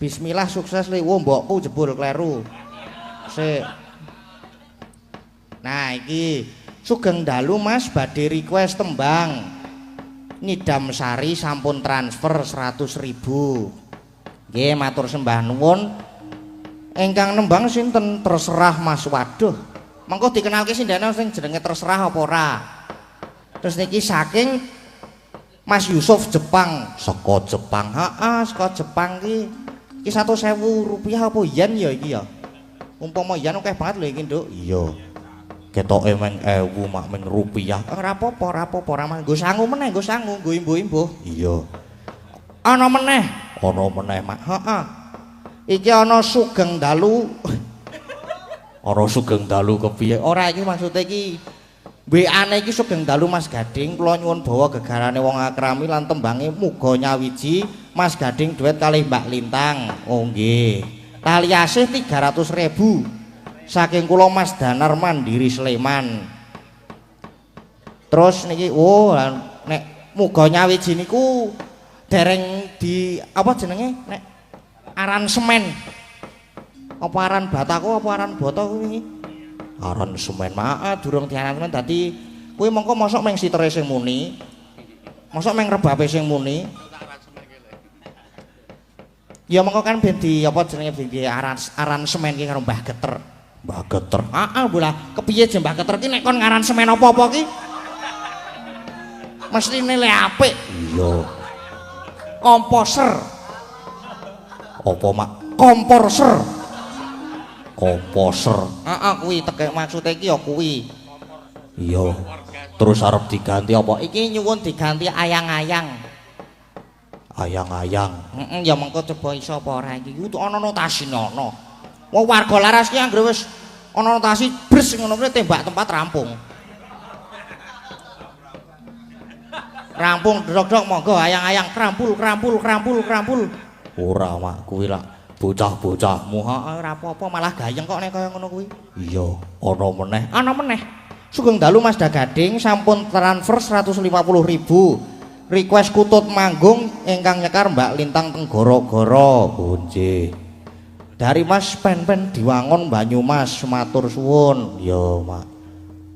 Bismillah sukses li. Wo mbokku jebul kleru. Sik. Nah iki Sugeng dalu Mas badhe request tembang. Nyidam Sari sampun transfer 100.000. Nggih matur sembah nuwun. Ingkang nembang sinten terserah Mas. Waduh. Mengko dikenalke sindene sing jenenge terserah apa ora. Terus niki saking Mas Yusuf Jepang, saka Jepang. Heeh, saka Jepang ki 100.000 rupiah apa yen ya iki ya. Umpama yen akeh banget lho iki, Nduk. Iya. Ketoke meng 1000 mak meng rupiah. Ora apa-apa, ora apa-apa, ora nggo sangu meneh, nggo sangu, nggo imbuh-imbuh. Iya. Ana meneh, Mak. Heeh. Iki ana Sugeng Dalu. Ana Sugeng Dalu kepiye? Ora iki maksude iki WA-ne iki Sugeng Dalu Mas Gading, kula nyuwun bawa gegarane wong akrami lan tembange muga nyawiji Mas Gading duet kalih Mbak Lintang. Oh nggih. Tali asih 300.000 saking kula Mas Danar Mandiri Sleman. Terus niki nek muga nyawiji niku dereng di apa jenenge nek aransemen. Apa aran bataku apa aran boto kuwi? Aran semen mak durung diaransemen dadi kuwi mengko mosok meng sitere sing muni. Mosok meng rebabe sing muni. Ya mengko kan ben di apa jenenge ben di aransemen ki karo Mbah Geter. Mbah Geter. Heeh, bola kepiye je Mbah Geter ki nek kon ngaransemen apa-apa ki mesti nilai apik. Iya. Komposer. Apa mak? Komposer. Kuwi tekek maksude iki ya kuwi. Iya. Terus arep diganti apa? Iki nyuwun diganti ayang-ayang. Ayang-ayang. Ya mengko coba iso apa ora iki. Kuwi ana notasine ana. Wong warga laras ki anggere wis ana notasi bres ngono kuwi tembak tempat rampung. Rampung dok-dok monggo ayang-ayang krampul. Ora mak kuwi lak bocah-bocahmu ora apa-apa malah gayeng kok nek kaya ngono kuwi. Iya, ana meneh. Sugeng dalu Mas Gading sampun transfer 150.000. Request kutut manggung ingkang nyekar Mbak Lintang teng Goro-goro. Oh nggih. Dari Mas Pen Diwangun Banyumas, matur suwun. Iya, Mak.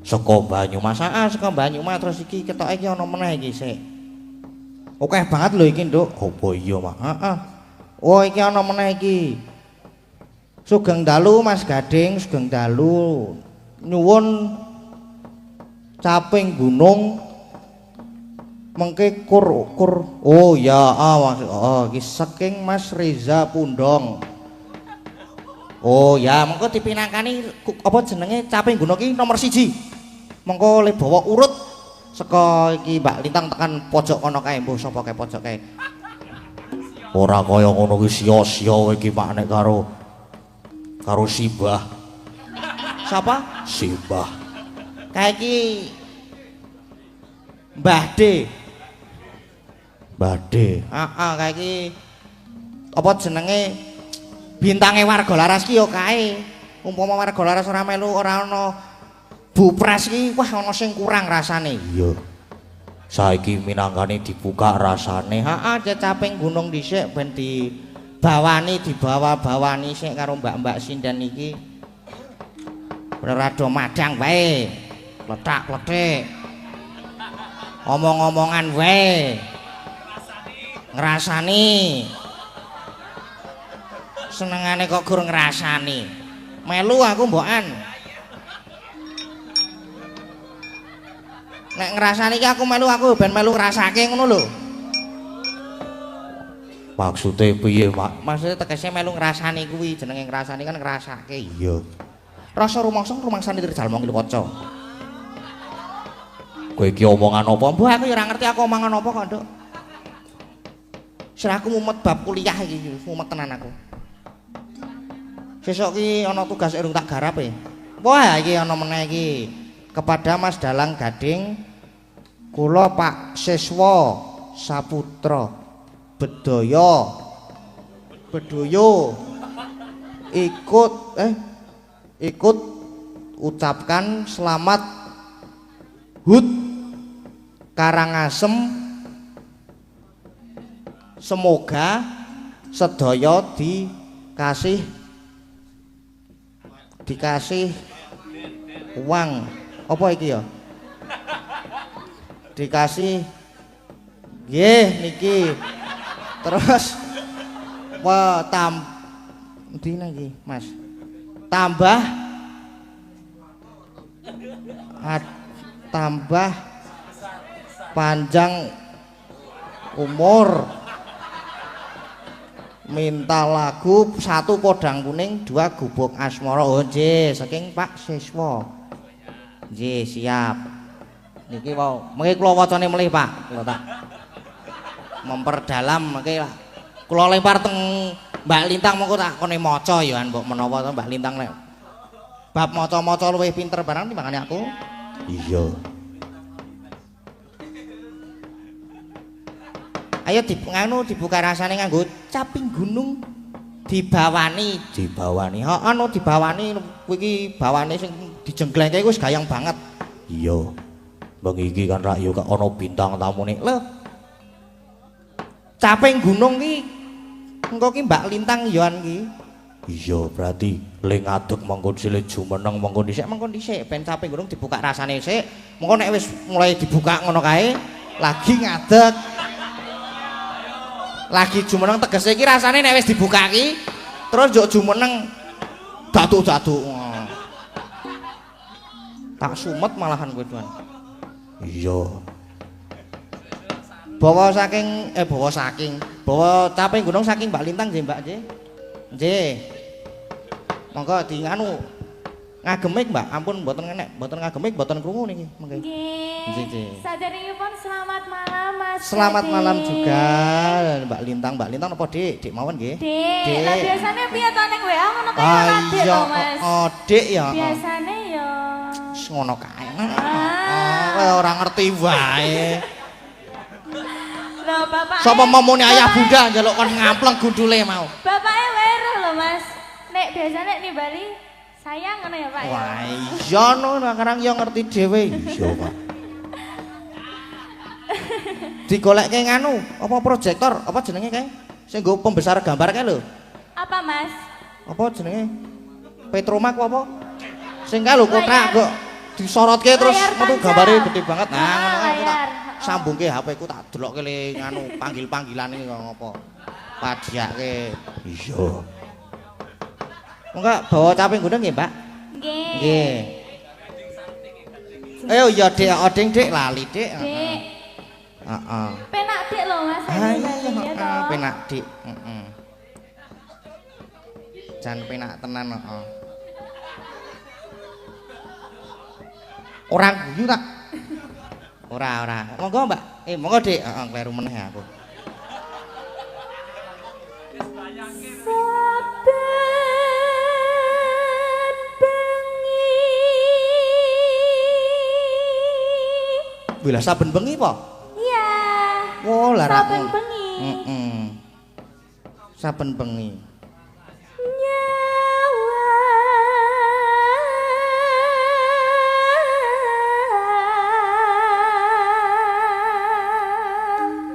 Saka Banyumas, saka Banyumas terus iki ketoke iki ana meneh iki sik. Akeh banget lho iki, Nduk. Apa iya, Mak? Heeh. Oh iki ana meneh iki. Sugeng dalu Mas Gading, sugeng dalu. Nyuwun caping gunung mengke kur. Oh ya, iki saking Mas Reza Pundong. Oh ya, mengko dipinangkani apa jenenge caping gunung iki nomor 1. Mengko le bawa urut saka iki Mbak Lintang tekan pojok kono kae, mbuh sapa kae pojok kae. Ora kaya ngono kuwi sia-sia iki Pak nek karo Sibah. Siapa? Sibah. Kayak iki Mbah D. Kayak iki apa jenenge bintange warga laras ki yo kae. Umpama warga laras ora melu ora ana bupres ki wah ana sing kurang rasane. Iya. Saiki minangkane dibuka rasane. Caping gunung dhisik ben dibawa-bawani sik karo mbak-mbak sinden iki. Rada madang wae. Letak-letik. Omong-omongan wae. Ngrasani. Senengane kok gur ngrasani. Melu aku mbokan. Nek ngrasani iki aku ben melu ngrasake ngono lho. Maksude piye, Mak? Maksude tegese melu ngrasani kuwi, jenenge ngrasani kan ngrasake. Iya. Rasa rumangsane dirjalma iki waca. Kowe iki omongan apa? Mbah aku ya ora ngerti aku omongan apa kok, Nduk. Serahku mumet bab kuliah iki, mumet tenan aku. Sesuk ki ana tugas urung tak garap e. Wah, iki ana meneh iki. Kepada Mas Dalang Gading, kula Pak Siswa Saputra Bedoyo ikut ucapkan selamat HUT Karangasem, semoga sedaya dikasih uang apa iki ya dikasih nggih niki terus dina iki Mas tambah panjang umur minta lagu 1 podang kuning 2 gubuk asmara oh nggih saking Pak Siswa nggih siap niki wau mengki kula wacane melih Pak kula tak memperdalam mengki kula lempar teng Mbak Lintang mengko tak kone maca ya mbok menawa to Mbak Lintang nek bab maca-maca luwih pinter barang timbangane aku iya ayo dibuka rasane nganggo caping gunung dibawani anu dibawani kuwi iki bawane sing dijengglengke wis gayang banget iya mbang iki kan rak yo gak ana bintang tamune lho caping gunung ki engko ki Mbak Lintang yoan ki iya berarti ling adeg mongko sile jumeneng mongko dhisik ben caping gunung dibuka rasane sik mongko nek wis mulai dibuka ngono kae lagi ngadeg lagi jumeneng tegese iki rasane nek wis dibuka ki terus njuk jumeneng datuk-datuk tak sumet malahan kowe tuan iya bawa caping gunung saking Mbak Lintang nggih Mbak nggih monggo di nganu ngagemik Mbak ampun mboten ngagemik mboten krungu niki mengki nggih saderengipun selamat malam Mas selamat malam juga Mbak Lintang apa Dik mawon nggih Dik lah biasane piye to ning WA ngono kae Dik to Mas Dik ya biasane ya ngono kae kowe ora ngerti wae lho bapak sapa momone ayah bunda njaluk kon ngampleng gundule mau bapake weruh lho Mas nek biasane nimbali sayang ngono ya Pak ya wah iya no sekarang yo ngerti dhewe iya Pak digolekke nganu apa proyektor apa jenenge kae sing nggo pembesar gambar kae lho apa Mas apa jenenge Petromax apa sing kae lho kotak kok disorotke terus metu gambare gede banget nah ngono kae tak sambungke HP ku tak delokke le nganu panggil-panggilane ngopo padiake iya enggak bawa caping gunung nggih Mbak nggih ayo ya Dik odeng Dik lali Dik heeh penak Dik lho Mas penak Dik heeh jan penak tenan heeh orang guyu tak ora monggo Mbak monggo Dik heeh kleru meneh aku Bila saben bengi po? Iya. Oh, lara. Saben bengi. Saben bengi.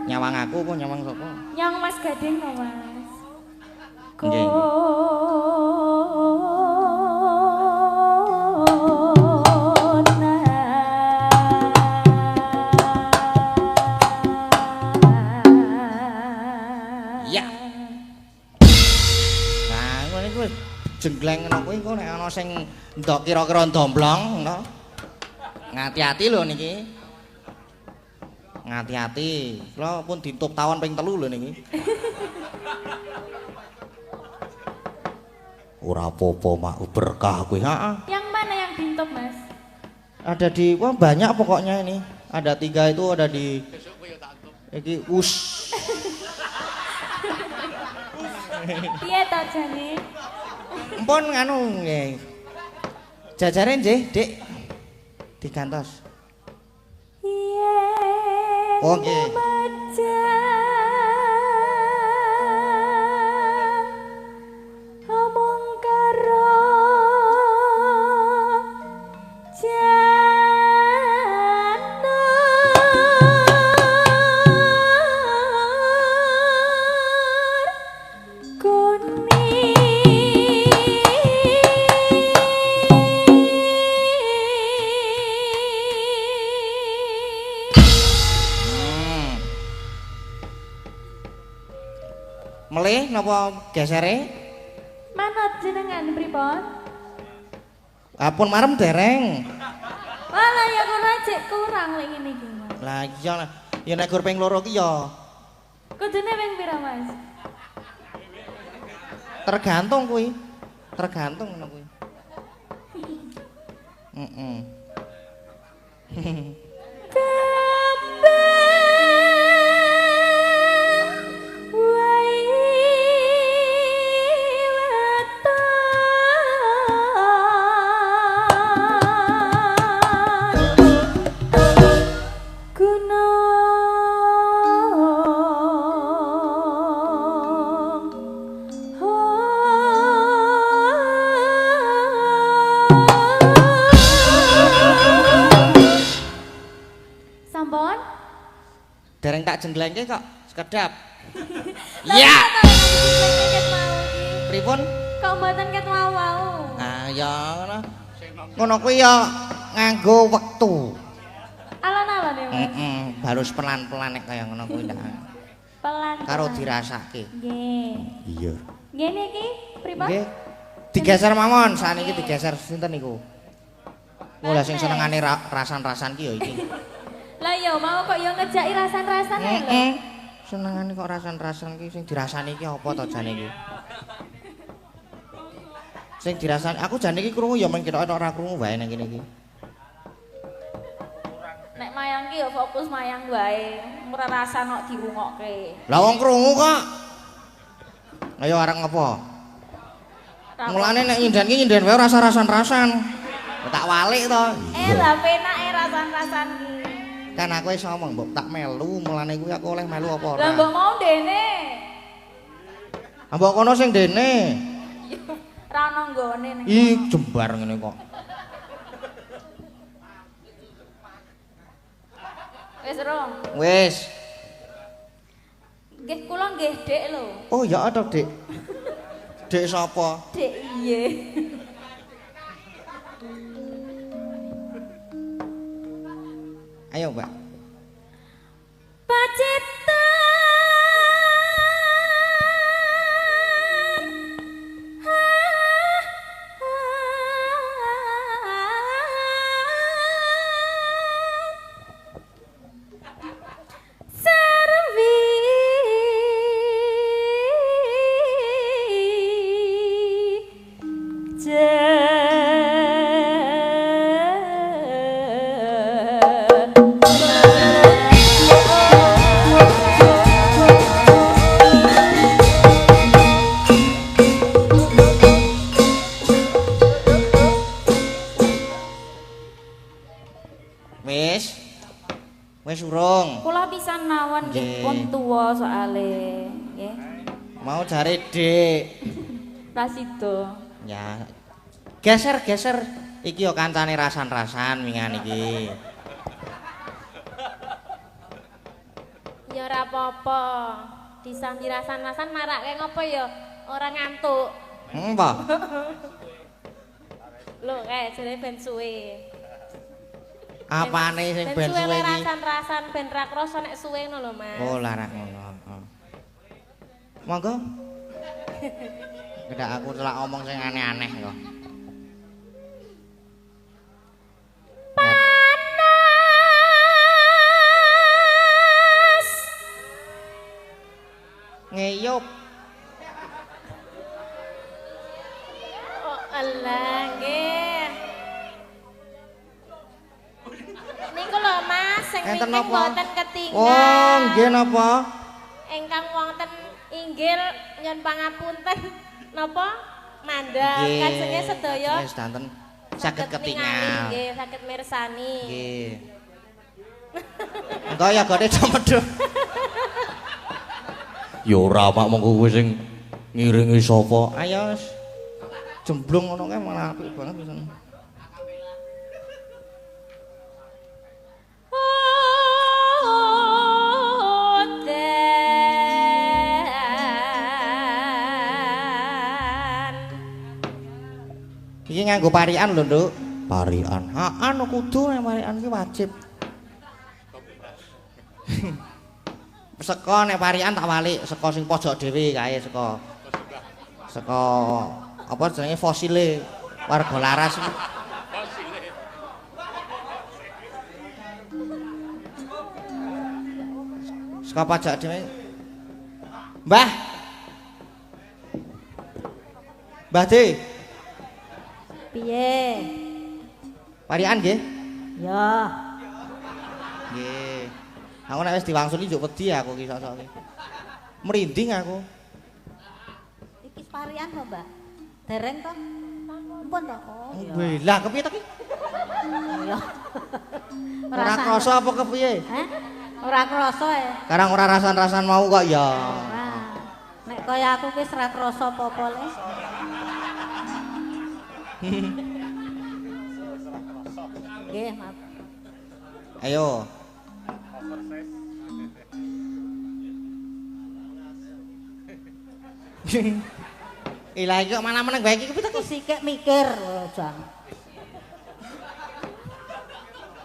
Nyawang aku apa nyawang sapa? Nyawang Mas Gading kok Mas. Nggih. Jenggleng ngono kuwi engko nek ana sing ndok kira-kira ndomblong ngono. Ngati-ati lho niki. Ngati-ati. Kula pun ditutup tawon ping 3 lho niki. Ora apa-apa mak berkah kuwi. Heeh. Yang mana yang ditutup Mas? Ada di wah banyak pokoknya ini. Ada 3 itu ada di iki Piye to jane? Empun nganu nggih. Jajare nggih, Dik. Digantos. Oh nggih. Nyekelih napa gesere? Manut jenengan pripun? Apun marem dereng. Walah ya kula cek kurang lek ngene iki, Mas. Lah iya ya nek gur ping loro ki ya Kudune ping pira, Mas? tergantung kuwi. Tergantung ngono kuwi. Heeh. Sampun? Dereng tak jengglengke kok sekedap. Iya. Pripun? Kok mboten ket wau-wau? Ah ya ngono. Ngono kuwi ya nganggo wektu. Alon-alon ya, Mas. Heeh, balus pelan-pelan nek kaya ngono kuwi ndak. Pelan. Karo dirasake. Nggih. Iya. Ngene iki pripun? Nggih. Digeser mawon, saniki digeser sinten niku? Mulai sing senengane rasan-rasan ki ya iki. Lah ya mau kok ya ngejaki rasan-rasan ae lho. Heeh. Senengane kok rasan-rasan ki sing dirasani ki apa to jane iki? Sing dirasani aku jane iki krungu ya mung ketok ora krungu wae nang kene iki. Nek mayang ki ya fokus mayang wae. Ora rasan kok dirungokke. Lah wong krungu kok. Ayo arek ngopo? Mulane nek nyinden ki nyinden wae rasa rasan-rasan. Tak walik to. Lah penake rasan-rasan ki. Kan aku wis ngomong mbok tak melu, mulane kuwi aku oleh melu apa ora. Lah mbok mau dene. Mbok kono sing dene. Ra ono nggone ning. Ih, jembar ngene kok. Wis rong. Wis. Nggih kula nggih Dik lho. Oh, ya ada, Dik. Dik sapa? Dik iye. Ayo, Mbak. Wis. Wis urung. Kula pisan mawon nggih pun tuwa soale, nggih. Mau jare Dik. Rasido. Ya. Geser-geser. Iki yo kancane rasan-rasan wingan iki. Ya ora apa-apa. Disambi rasan-rasan marake ngopo ya ora ngantuk. Apa? Lho, jare ben suwe. Apane sing ben suwe iki? Rasan-rasan ben ra krasa nek suwe ngono lho, Mas. Oh, larak ngono. Monggo. Tidak aku telak omong sing aneh-aneh kok. Panas. Ngeyup. Oh, alah nggih. Niku lho Mas, sing Enten niki napa? mboten ketinggal. Oh, nggih napa? Ingkang wonten inggil nyuwun pangapunten napa? Mandang Nggih. kajenge sedaya Wis danten saged ketingal. Nggih, saged mirsani. Nggih. Engko ya gone cemedho. Ya ora mak mongko kowe sing ngiringi sapa? Ayo wis. Jemblung ngono kae malah apik banget pisan. Iki nganggo parian lho, Nduk. Parian. Ha, anu kudu nek parian iki wajib. Seko nek parian tak walik, seko sing pojok dhewe kae seko. Seko apa jenenge fosile warga laras. Seko pojok dhewe. Mbah. Mbah De. Piye? Parian nggih? Ya, Nggih. Aku nek wis diwangsuli njuk wedi aku ki sok-sok ki. Merinding aku. iki parian to, Mbak? Dereng to? Ampun to. Oh, ya. Wih, lah kepiye to ki? Ya. Ora krasa apa kepiye? Hah? Ora krasa ya. Karang ora rasan-rasan mau kok ya. Ora. Nek kaya aku wis ora krasa apa-apa le. Nggih, maaf. Ayo. Ilah iki kok malah meneng bae iki kepiye to ki? Sikik mikir, Jan.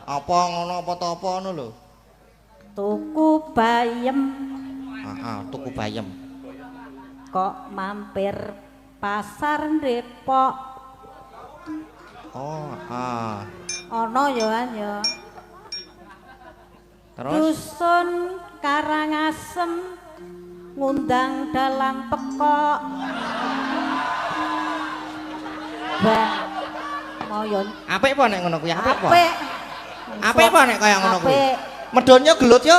Apa ngono apa to apa ngono lho. Tuku bayem Heeh, tuku bayem. kok mampir pasar Depok. Oh, heeh. Ana ya an ya. Terus Dusun Karangasem ngundang dalang pekok. Bah, mau yon. apik apa nek ngono kuwi? Apik apa? Apik. Apik apa nek kaya ngono kuwi? Apik. Medonnya gelut yo.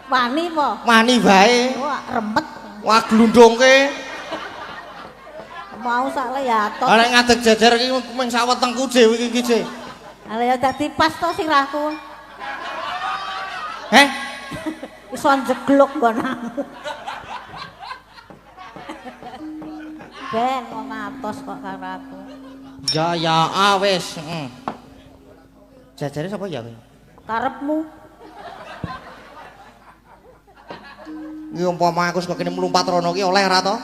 Wani po. Wani bae. Wah, remet. Wah glundungke. Mau sak le ya atot. Ora ngadeg jejer iki mung sawetengku dhewe iki jek. Ale ya dadi pas to sirahku. Heh? Iso jegluk nggonanmu. Ben wong atos kok karo aku. Ya wis, heeh. Jajare sapa ya kuwi? Karepmu. Iki umpama aku saka kene mlumpat rono ki oleh ora to?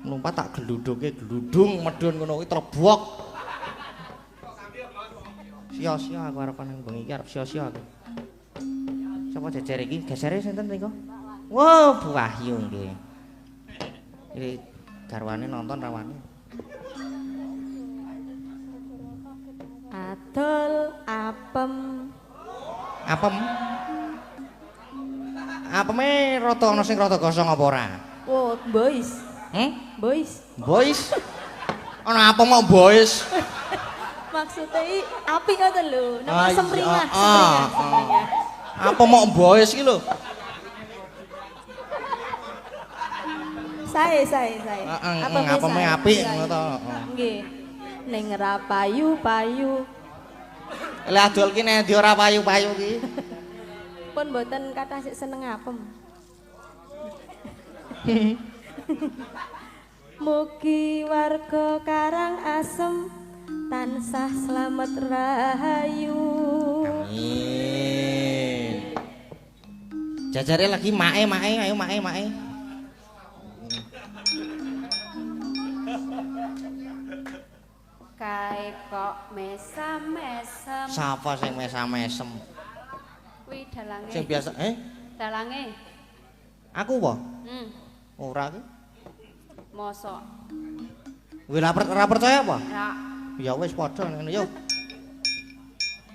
Mlumpat tak gludhuke gludung medhun ngono kuwi trebok. Sia-sia aku arep nang bengi iki arep sia-sia aku. Sapa jejer iki? Gesere sinten niku? Wah, Bu Wahyu nggih. Iki garwane nonton rawane. Adol apem. Apem? Apeme rada ana sing rada gosong apa ora? Oh, boys. Boys. Boys. Ana apa mau boys? Maksudnya api ngoten lho, Ah, nama iya, semringah, ah, semringah. Apa mau boys iki lho? Saya. Apa me apik ngono to. Nggih. Ning ra payu-payu. Lah adol ki nek ndi ora payu-payu ki. Pun mboten kathah sik seneng apem. Mugi warga Karangasem tansah slamet rahayu. Amin. Jajare lagi mae, ayo mae. Kae kok mesam-mesem. Sapa sing mesam-mesem? Kuwi dalange. Sing biasa, Dalange. Aku apa? Ora ki. Mosok. Kowe ora percaya apa? Ra Ya wis padha ngene yo.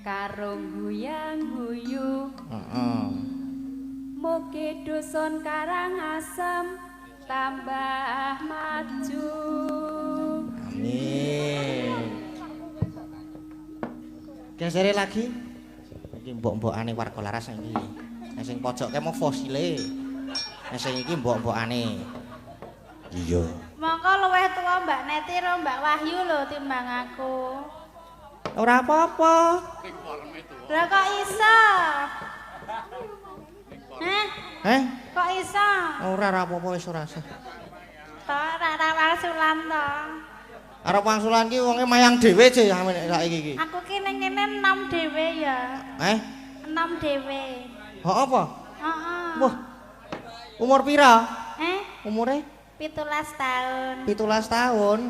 karo guyang-guyu. Heeh. Mugi dusun Karangasem tambah maju. Amin. Gesere lagi. Iki mbok-mbokane warga laras iki. Nek sing pojok ke mau fosile. Nek sing iki mbok-mbokane. Iya. Mongko luwih tuwa Mbak Neti karo Mbak Wahyu lho timbang aku. Ora apa-apa. Lah kok iso? Heh? Kok iso? Ora apa-apa wis ora usah. To ra wangsulan to. Arep wangsulan ki wonge mayang dhewe je saiki iki. Aku ki ning kene enom dhewe ya. Enom dhewe. Hok apa? Heeh. Wah. Umur pira? Umure 17 tahun. 17 tahun.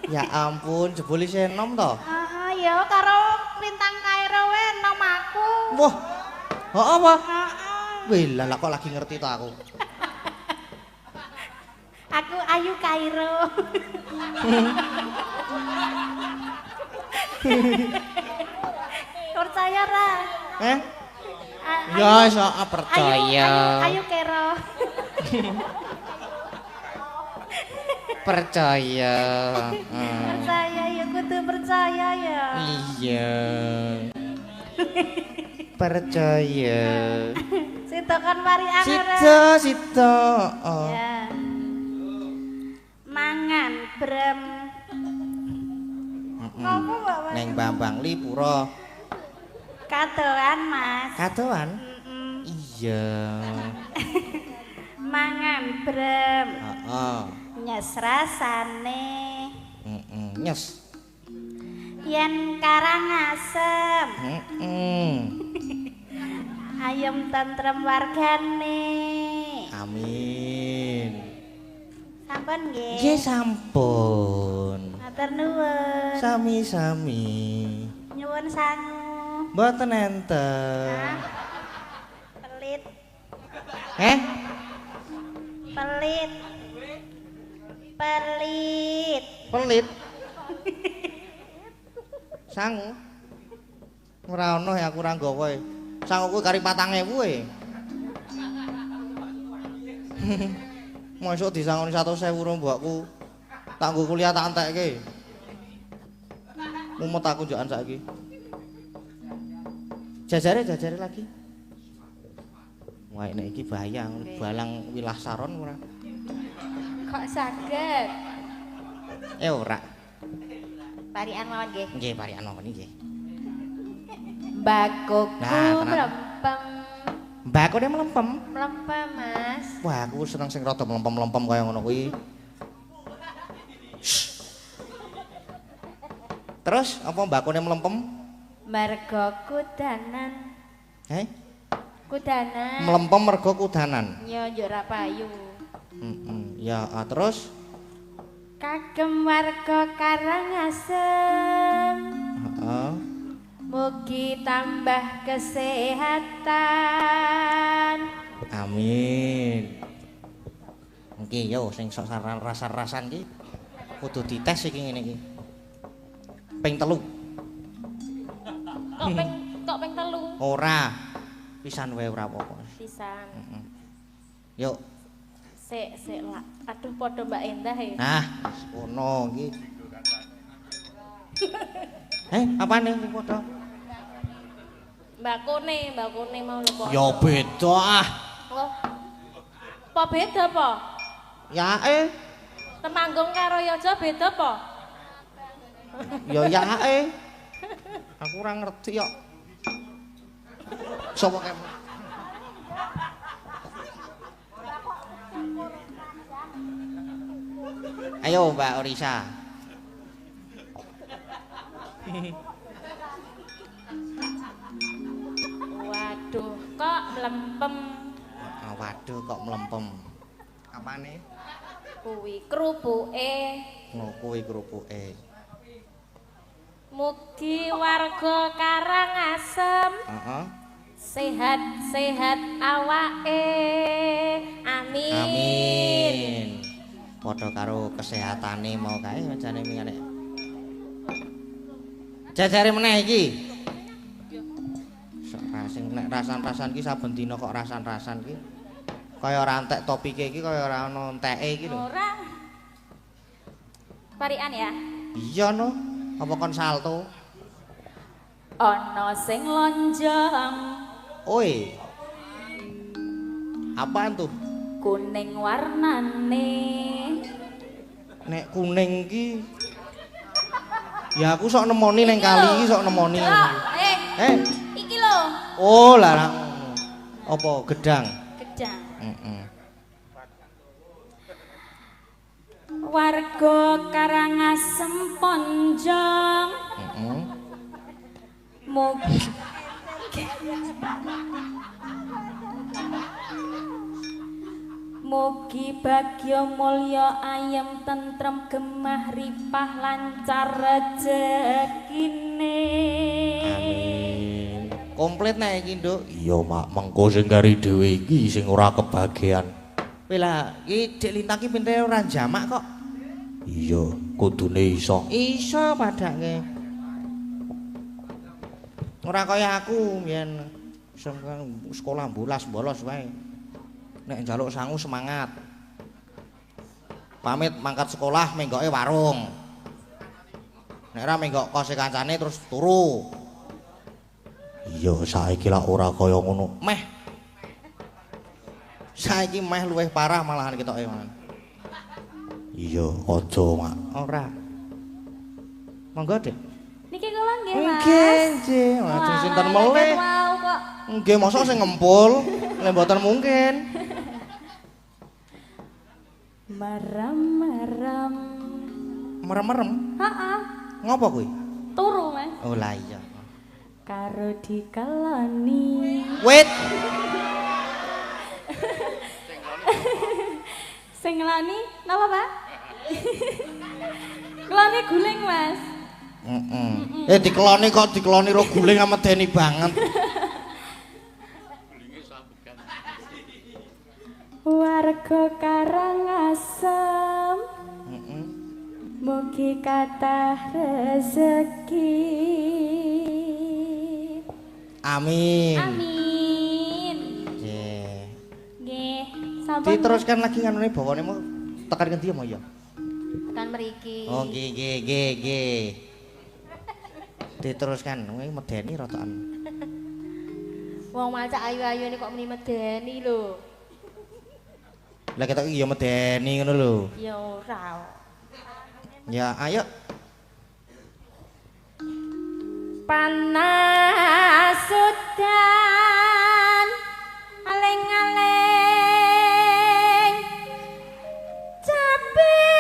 Ya ampun, jebul isih enom to. Heeh, ya karo Lintang Kairo wae enom aku. Wah. Oh apa? Wih lah kok lagi ngerti to aku. Aku Ayu Kairo. Percaya ra? Ya iso percaya. Ayu Kero. Percaya. Percaya ya kudu percaya ya. Iya. Percaya. Sito kan mari angara. Sito. Oh. Ya. Mangan brem. Ngopo Mbak? Neng Bambang Lipuro. Katoan Mas. Katoan? Mm-mm. Iya. Mangan brem. Heeh. Nyes rasane. Nyes. Yen Karangasem. Ayem tentrem wargane. Amin. Sampun nggih. Nggih sampun. Matur nuwun. Sami-sami. Nyuwun sangu. Mboten enten. Pelit. Pelit. Pelit. Pelit. Sangu. Ora ono ya aku ora nggawa e. Sanguku kari 4.000 e. Mosok disangoni 100.000 mbokku. Tak nggo kuliah tak entekke. Mumet aku njokan saiki. Jajare lagi. Wah nek iki bahaya, balang wilah saron ora. Kok saged? Ora. Parian mawon nggih. Nggih, parikan mawon nggih. Bagoku Nah, tenan. mlempem. Mbakune mlempem. Mlempem, Mas. Wah, aku seneng sing rada mlempem-mlempem kaya ngono kuwi. Terus apa mbakune mlempem? Mergo kudanan. Kudanan. Mlempem mergo kudanan. Yo yo ra payu. Ya, terus Kagem warga Karangasem. heeh. Mugi tambah kesehatan. Amin. Nggih yo sing sok rasan-rasan iki kudu dites iki ngene iki. Ping 3. Kok ping 3 Ora. Pisan wae ora apa-apa. pisan. Yuk. Sik lah. Aduh padha Mbak Endah ya. Nah, ngono iki. Apane sing padha? Mbak Kone mau lho. Ya beda ah. Loh. Apa beda apa? Ya Temanggung karo Yojo beda apa? ya Aku ora ngerti kok. Sopo kae? Ayo Mbak Orisa. Waduh, kok mlempem. Waduh kok mlempem. Apane? Kuwi krupuke. Kuwi krupuke. Mugi warga Karangasem Heeh. sehat-sehat awake. Amin. Amin. Padha karo kesehatane mau kae jane mingane. Jajare meneh iki. Sok rasing nek rasan-rasan iki saben dina kok rasan-rasan iki. Kaya ora entek topike iki kaya ora ono enteke iki lho. Ora. Parian ya. Iya no. Apa kon salto? Ana sing lonjong. Oi. Apaan tuh? Kuning warnane. Nek kuning iki ya aku sok nemoni ning kali iki sok nemoni. Iki lho. Oh, larang. Apa gedang? Gedang. Heeh. Warga Karangasem Ponjong. Heeh. Mugi bagya mulya ayem tentrem gemah ripah lancar rejekine. Amin. Komplit nek iki, Nduk. Iya, Mak, mengko sing kari dhewe iki sing ora kebagian. Kowe lah, iki Dik Lintang iki pintine ora jamak kok. Iya, kudune iso. Iso padake. Ora kaya aku mbiyen sekolah bolos wae. Nek njaluk sangu semangat. Pamit mangkat sekolah menggoke warung. Nek ora menggok kose kancane terus turu. Iya, saiki lak ora kaya ngono. Meh. Saiki meh luwih parah malahan ketoke. Iya, aja, Mak. Ora. Monggo, Dik. Niki kula nggih, Mas. Nggih, nggih. Lajeng sinten melih? Mau kok. Nggih, mosok sing ngempul, lek mboten mungkin. Merem-merem. Merem-merem. Heeh. Ngopo kuwi? Turu, Mas. Oh lah iya. Karo dikeloni. Wait. Sing ngeloni napa, Pak? Keloni guling, Mas. Dikeloni kok dikeloni ro guling medeni banget. Warga Karangasem. Mugi kathah rezeki. Amin. Amin. Nggih. Nggih, sampun. Diteruskan lagi nganune bawane mau tekan ngendi ya, Mo ya? Tekan mriki. Oh, nggih. Diteruskan, kuwi medeni rotokan. Wong maca ayu-ayu ini kok muni medeni lho. Lah ketok iki ya medeni ngono lho. Ya ora. Ya, ayo. Panas udan aleng-aleng caping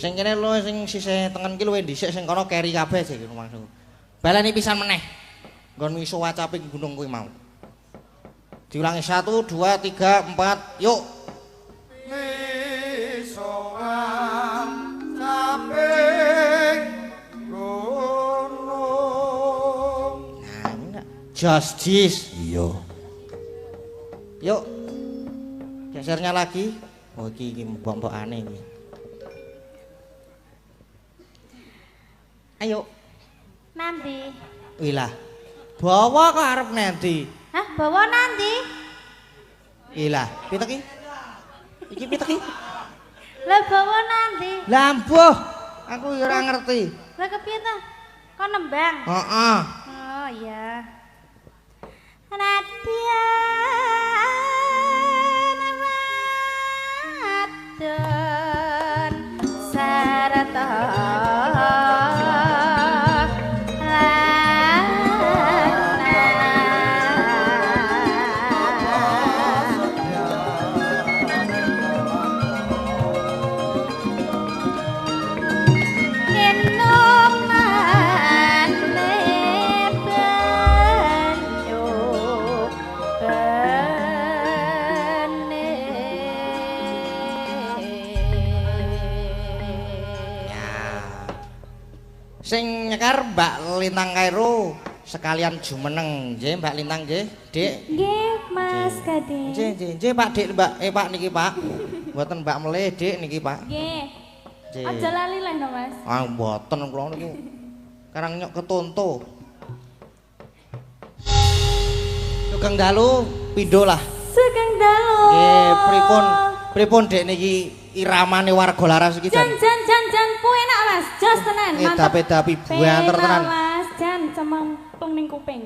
Sing kene lho sing sisih tengen ki luwih dhisik sing kono keri kabeh sik maksud. Baleni pisan meneh. Nggon iso wacaping gunung kuwi mau. Diulangi 1 2 3 4 yuk. Nah, enggak. Justice. Iya. Yuk. Gesernya lagi. Oh iki mbok-mbokane iki. Ayo. nanti. Wilah. Bawa kok arep nanti. Hah, bawa nanti? Ilah, pitek iki? Iki pitek iki? Lah bawa nanti. Lah mbuh, aku ora ngerti. Lah kepiye ta? Kok nembang? Heeh. Oh iya. Nadia Wadon Sarata Sing nyekar Mbak Lintang Kairo sekalian jumeneng nggih Mbak Lintang nggih, Dik. Nggih, Mas Gading. Nggih, Pak Dik, Mbak. Pak niki, Pak. Mboten Mbak Melih, Dik niki, Pak. Nggih. Nggih. Aja lali leh no, Mas. Ah, mboten kula niku. Karang nyok ketonto. Sugeng dalu pindho lah. Sugeng dalu. Nggih, pripun Dik niki iramane warga laras iki Jan pu enak Mas, jos tenan, mantep. Edapi buanter tenan. Mas, jan cemempeng ning kuping.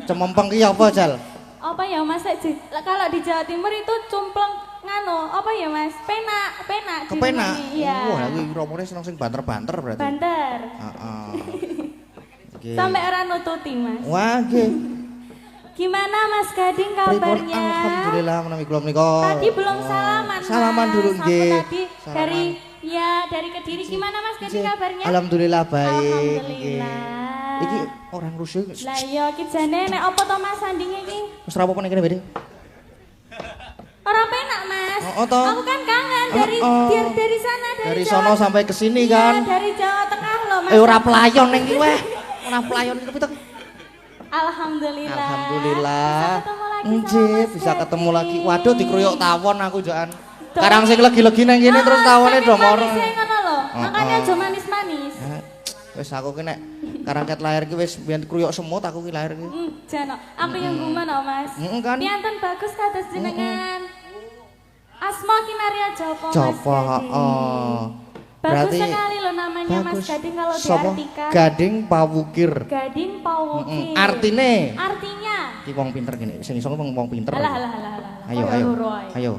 Cemempeng ki apa, Jal? Apa ya Mas, kalau di Jawa Timur itu cumpleng ngano, apa ya Mas? Penak. Kepenak. Iya. Wah, kuwi romone seneng sing banter-banter berarti. Banter. Heeh. Nggih. Sampai ora nututi Mas. Wah, nggih. Gimana Mas Gading Pripun? kabarnya? Alhamdulillah menawi kula menika. Tadi belum salaman. Salaman Mas. dulu Aku nggih. tadi dari dari Kediri. Gimana Mas Gading kabarnya? Alhamdulillah baik. Alhamdulillah. Iki orang rusuh. Lah iya iki jane nek apa to Mas sandinge iki? Wis ra apa-apa nek kene Bede. Ora penak Mas. Oh, toh. Aku kan kangen dari sana Dari Jawa. sono sampai ke sini Iya, kan. dari Jawa Tengah loh Mas. Ora pelayon ning iki weh. Ora pelayon iki pituk. Alhamdulillah. Alhamdulillah. Bisa ketemu lagi sama Nggih, Mas bisa ketemu Gading. lagi. Waduh dikruyuk tawon aku jokan. Tuh. Karang sing legi-legi nang kene terus tawone do moro. Manis ngono lho. Makanya aja manis-manis. Wis aku ki nek karangket lahir ki wis biyen kruyuk semut aku ki lahir ki. Jano, aku yang guman oh Mas. Kan. Pianten bagus kados jenengan. Asma Kinaria Joko Mas Copo, Gading. Bagus Berarti sekali loh namanya Mas Gading kalau Sopo? diartikan. Gading Pawukir. Gading Pawukir. Artine Artinya. ki wong pinter gini. Sing iso wong pinter. Alah. Ayo, Ora ayo. loro ae. Ayo.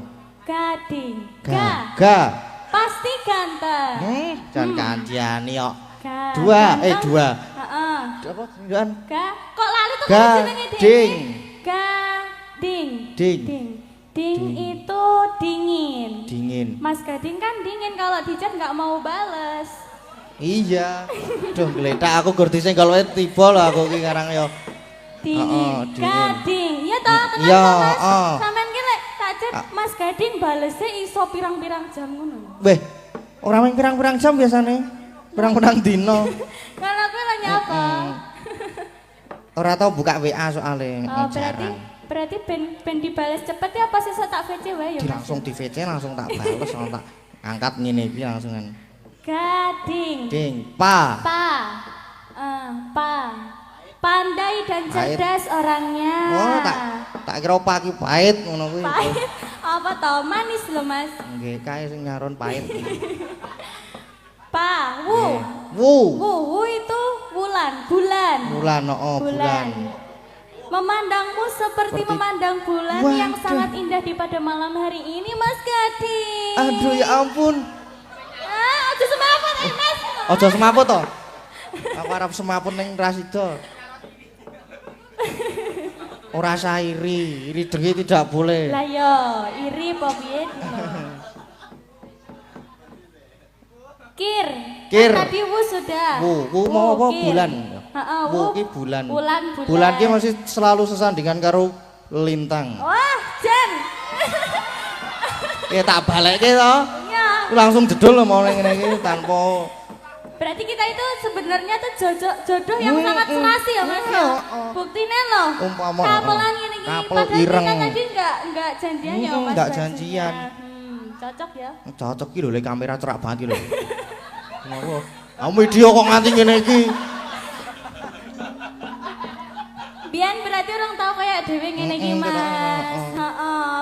Gading. Ga. Pasti ganteng. Jangan kandiani kok. Ganteng. Dua. Heeh. Apa? Jangan. Kok lali tuh Gading. jenenge dhewe? Gading. Ding. Ding itu dingin. Dingin. Mas Gading kan dingin kalau di chat nggak mau bales. Iya. Duh gletak aku gur sing kalau tiba lho aku ki karang yo. Dingin. Dingin. Gading. Iya toh, kenapa Iya, Mas? Sampean ki lek tak chat Mas Gading balesnya iso pirang-pirang jam ngono. Weh, ora main pirang-pirang jam biasane. Pirang-pirang dino. Kalau aku lah nyapa. Ora tau buka WA soalnya. Oh, berarti ben dibales cepet ya apa sih tak VC wae ya. Di Mas? langsung di VC langsung tak bales langsung tak angkat ngene iki langsungan. Gading. Ding, pa. Pa. Pandai dan cerdas orangnya. Oh, tak kira pa ki pahit ngono kuwi. Pahit. Apa toh manis loh Mas. Nggih, kae sing nyaron pahit. Pa, wu itu bulan. Bulan, bulan. Memandangmu seperti memandang bulan Waduh. yang sangat indah di pada malam hari ini Mas Gading. Aduh ya ampun. Aja semaput Mas. Aja semaput to. Aku arep semaput ning Rasido. Ora sah iri dengki tidak boleh. Lah yo, iri apa piye? Kir. Kir. Kan tadi wu sudah. Wu mau apa kir. bulan. Heeh, Wu ki bulan. Bulan. Bulan ki masih selalu sesandingan karo lintang. Wah, Jen. Ya tak balekke to. Iya. Aku langsung jedul lho mau ngene iki tanpa Berarti kita itu sebenarnya tuh jodoh yang sangat serasi ya Mas ya. Buktinya loh. Umpama, kapelan ini kapel padahal ireng. kita tadi enggak janjian ya Mas. Enggak bajunya. janjian. Cocok ya. Cocok ki lho le kamera cerak banget ki lho. Ngopo? Kamu video kok nganti ngene iki. Biyen berarti orang tahu kayak dhewe ngene iki Mas. Heeh.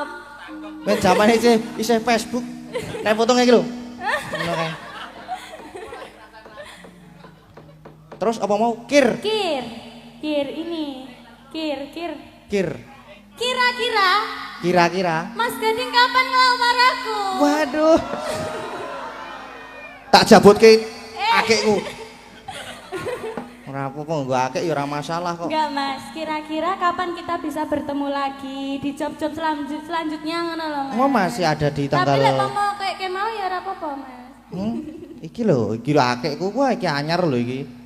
Wis jamane isih Facebook. Nek foto ngene iki lho. Ngono kae. Terus apa mau kir? Kir ini. Kir. Kira-kira Mas Gading kapan ngelamar aku? Waduh. Tak jabutke akekku. Ora apa-apa nggo akek ya ora masalah kok. Enggak Mas, kira-kira kapan kita bisa bertemu lagi di job-job selanjutnya ngono lho Mas. Mau masih ada di tanggal. Tapi lek mau kayak mau ya ora apa-apa Mas. Iki lho akekku kuwi iki anyar lho iki.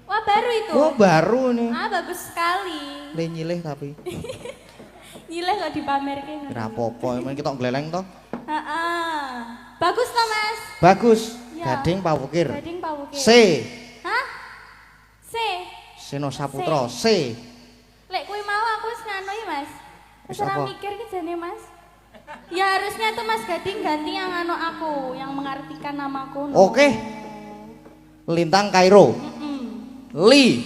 Wah baru itu? Oh baru nih. Bagus sekali. Le nyilih tapi. Nyileh kok dipamerke. Ora apa-apa, emang kita gleleng to. Heeh. Bagus toh Mas? Bagus. Ya. Gading Pawukir. Gading Pawukir. C. Hah? Seno Saputra. C. Lek kuwi mau aku wis nganu ya Mas. Wis Wis ora apa? mikir ki jane Mas. Ya harusnya tuh Mas Gading ganti yang anu aku, yang mengartikan namaku. No. Oke. Lintang Kairo. Li.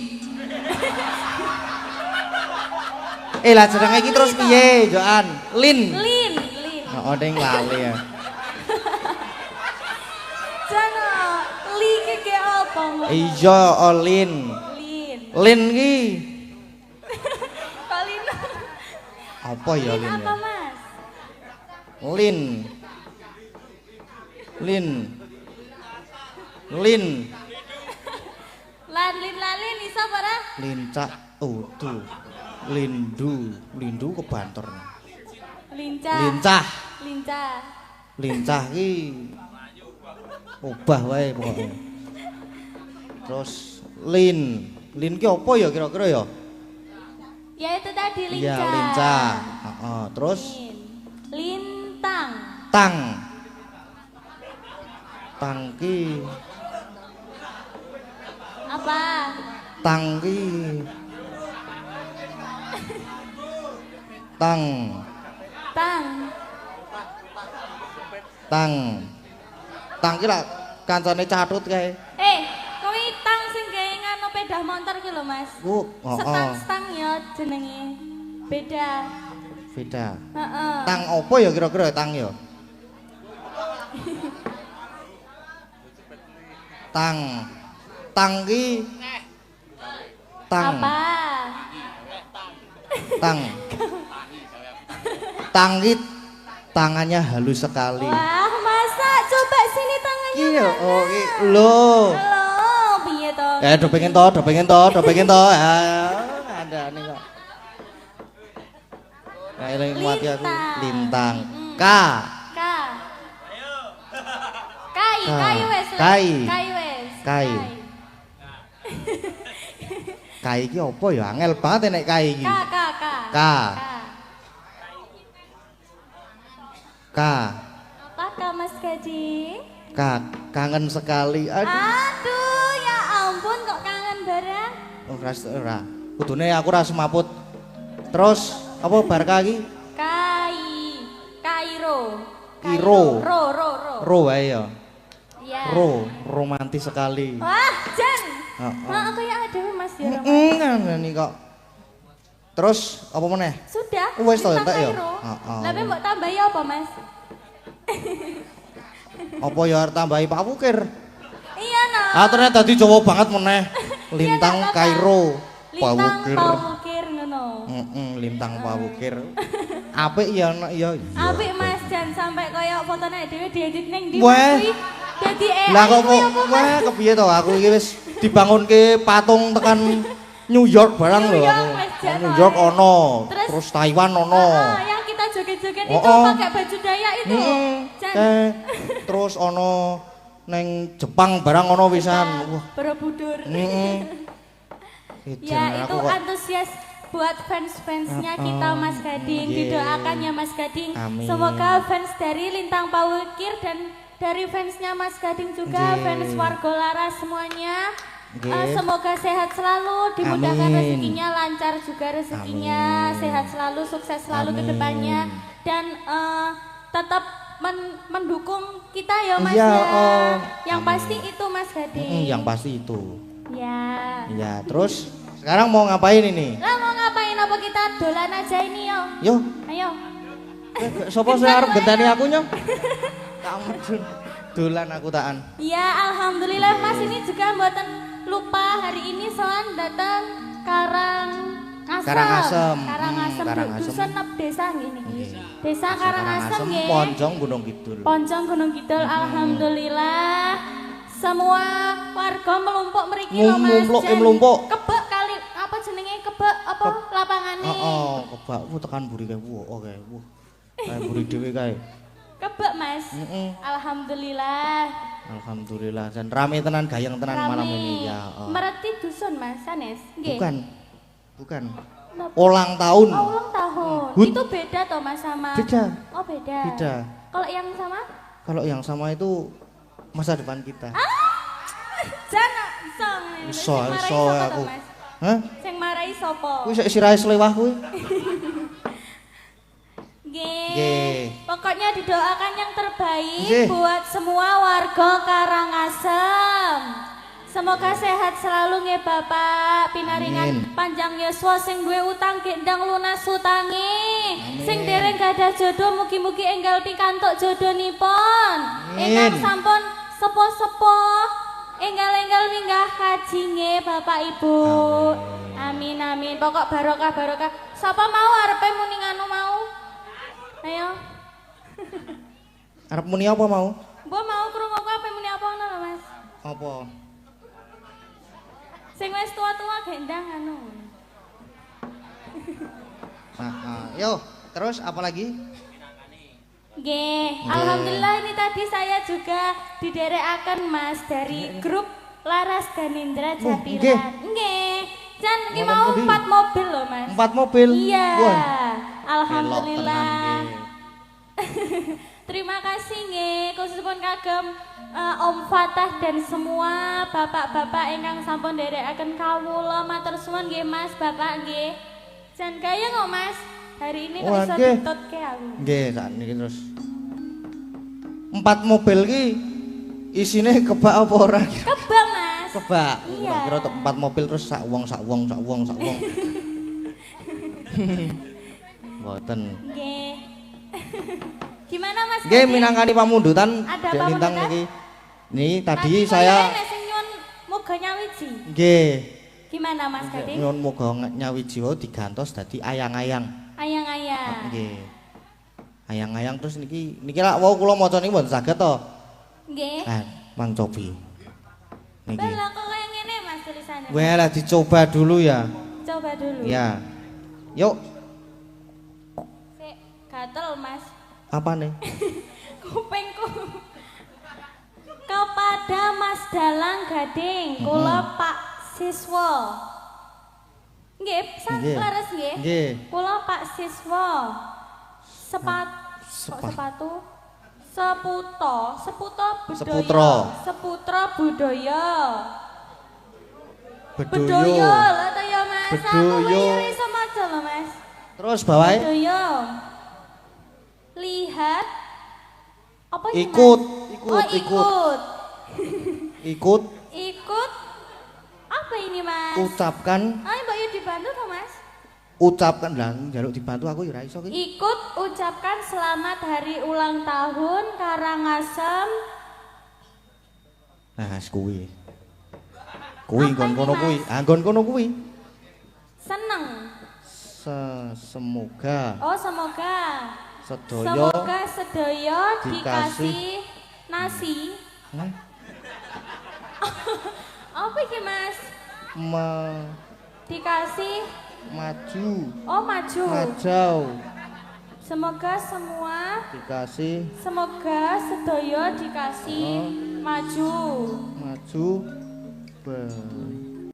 Lah jenenge iki terus piye, Joan? Lin. Oh, ding lali ya. Jana, li ki apa ngono? Iya, Lin. Lin ki. Kalin. Apa ya Lin? Apa Mas? Lin. Lin iso para? Lincak utuh. Lindu ke Banter. Lincah. Lincah ki obah wae pokoke. Terus Lin ki apa ya kira-kira ya? Ya itu tadi lincah. Iya, lincah. Heeh, terus Lintang. Tang ki Apa? Tang ki Tang ki lak kancane Catut kae. Kuwi tang sing gawe ngano sepeda motor ki lho, Mas. Stang ya jenenge. Beda. Heeh. Tang apa ya kira-kira tang ya? Tang ki Apa? Tang ki tangannya halus sekali. Wah, masa coba sini tangannya. Iya, oh lho. Halo, piye to? Do pengen to. Ada nih kok. Kayak mati aku lintang. Kai. Kai iki apa ya? Angel banget nek kai iki. Apakah Mas Gading? Kangen sekali. Aduh, ya ampun kok kangen bareng. Oh, ora. Kudune aku ora semaput. Terus apa Barca iki? Kairo. Ro wae ya. Iya. Romantis sekali. Wah, Jan. Heeh, kaya ada Mas ya. Ngene kok. Terus apa meneh? Sudah. Wis to entek ya. Heeh. Lah mbok tambahi apa, Mas? Apa ya arep tambahi Pak Wukir? Iya, no. Ternyata dadi Jawa banget meneh. Lintang Kairo. Pak Wukir ngono. Lintang Pak Wukir. Apik ya anak ya. Apik Mas Jan sampai kaya fotone dhewe diedit ning ndi kuwi. Dadi Lah kok wah kepiye to aku iki wis dibangunke patung tekan New York barang lho aku. New York ono, terus Taiwan ono. Yang kita joget-joget itu pakai baju Dayak itu. Terus ono neng Jepang barang ono pisan. Wah, Borobudur. Ya itu antusias buat fans-fansnya kita Mas Gading. Didoakan ya Mas Gading. Semoga fans dari Lintang Pawukir dan dari fansnya Mas Gading juga, fans Warga Laras semuanya. Semoga sehat selalu, dimudahkan rezekinya, lancar juga rezekinya, sehat selalu, sukses selalu ke depannya, dan tetap mendukung kita ya Mas ya. Yang pasti itu Mas Gading. Yang pasti itu. Ya. Terus sekarang mau ngapain ini? Lah mau ngapain, apa kita dolan aja ini yo? Yo. Ayo. Sopo sing arep genteni aku nyong? Dolan aku taan. Ya alhamdulillah Mas, ini juga mboten lupa hari ini soan datang Karangasem. Dusun desa nggih. Desa Karangasem nggih. Ponjong Gunung Kidul. Alhamdulillah. Semua warga melumpuk mriki lho Mas. Melumpuk. Kebek kali apa jenenge kebek apa lapangane? Kebak tekan buri kae. Oke. Kae buri dhewe kae. Kebek Mas. Alhamdulillah. Dan rame tenan, gayeng tenan malam ini ya. Mereti dusun Mas Sanes. Nggih. Bukan. Ulang tahun. Ulang tahun. Itu beda toh Mas sama? Beda. Oh beda. Kalau yang sama? Kalau yang sama itu masa depan kita. Jangan song. aku. Hah? Sing marahi sapa? Kuwi sik sirahe slewah kuwi. Nggih. Pokoknya didoakan yang terbaik buat semua warga Karangasem. Semoga sehat selalu nggih Bapak, pinaringan panjang yuswa, sing duwe utang gendang lunas utange. Sing dereng gadah jodoh mugi-mugi enggal pikantuk jodhonipun. Ingkang sampun sepo-sepo enggal-enggal minggah kaji nggih Bapak Ibu. Amin. Pokok barokah. Sapa mau arepe muni nganu mau? Ayo. Arep muni apa mau? Mbok mau krungu apa muni apa ngono lho Mas? Apa? Sing wis tua-tua gendang anu. Yo, terus apa lagi? Nggih, alhamdulillah ini tadi saya juga diderekaken Mas dari grup Laras Ganindra Jatilan. Nggih. Jan iki mau 4 mobil loh, Mas. 4 mobil. Iya. Wah. Alhamdulillah. Terima kasih nggih, khususipun kagem Om Fatah dan semua bapak-bapak ingkang sampun nderekaken kawula, matur suwun nggih Mas, Bapak nggih. Jan gaya kok Mas. Hari ini kok iso ditutke aku. Nggih, sakniki terus. 4 mobil ki isine kebak apa ora? Kebak, Mas. Kebak. Iya. Kira 4 mobil terus sak wong. Mboten. Nggih. Gimana Mas? Nggih, minangkani pamundutan Ada Dek pamundutan? Lintang niki. Ini tadi saya sing nyuwun muga nyawiji. nggih. Gimana Mas Gading? Nyuwun muga nyawiji wae digantos dadi ayang-ayang. Ayang-ayang. Nggih. Ayang-ayang terus niki lak wau kula maca niki mboten saged to. Nggih. Nah, Mang Cobi. Niki. Bela kok kayak ngene Mas tulisannya. Wah, lah dicoba dulu ya. Coba dulu. Ya. Yuk, Sik, gatel Mas. apa nih? Kupingku. Kepada Mas Dalang Gading, kula Pak Siswa. Nggih, Nggih. laras nggih. Nggih. Kula Pak Siswa. Sepatu. Seputra budaya. Bedoyo lho to ya Mas. Aku Bedoyo. ora iso maca lho Mas. Terus bawahe Bedoyo. Lihat apa ini, ikut, Mas? Ikut. ikut Ikut. Apa ini Mas? ucapkan, Mbak Yu dibantu toh Mas? ucapkan lah njaluk dibantu aku ya ora iso ki. Ikut ucapkan selamat hari ulang tahun Karangasem. Nah, kuwi. Kuwi Apa nggon ini, kono Mas? kuwi. Nggon kono kuwi. Seneng. Semoga Semoga. sedaya Semoga sedaya dikasih nasi. Nah, Apa iki Mas? Dikasih maju. maju. Majau Semoga semua dikasih semoga sedaya dikasih maju.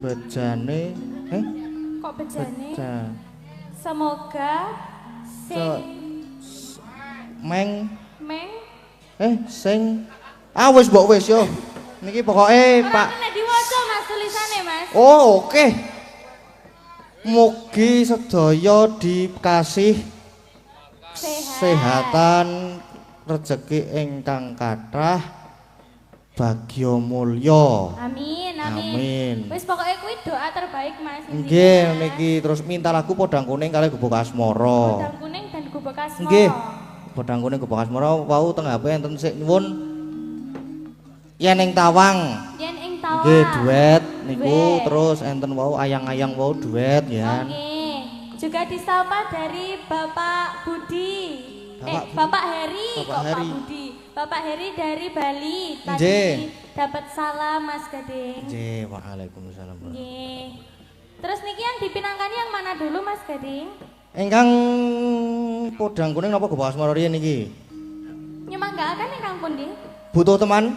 Bejane Kok bejane? beja Semoga sing meng sing wis mbok wis yo. Niki pokoke Pak. ora kena diwaca Mas tulisane Mas. Oh, oke. Mugi sedaya dikasih sehatan, rezeki ingkang kathah, bagya mulya. Amin. Wis pokoke kuwi doa terbaik Mas. Nggih, niki terus minta lagu Podang Kuning kali Gubuk Asmara. Podang Kuning dan Gubuk Asmara. Nggih. Podang Kuning Gubuk Asmara wau teng HP enten sik nyuwun yen ing Tawang. Yen ing Tawang. Nggih, duet niku Duet. terus enten wau ayang-ayang wau duet ya. Oke. Juga disapa dari Bapak Budi. Bapak Bapak Heri Bapak kok Heri. Pak Budi. Bapak Heri dari Bali. Tadi Nggih. dapat salam Mas Gading. Nggih, waalaikumsalam. Nggih. Terus niki yang dipinangkani yang mana dulu Mas Gading? Ingkang Podang Kuning napa Gubuk Asmara riyen niki? Nyemanggakan ingkang pundi? Butuh teman?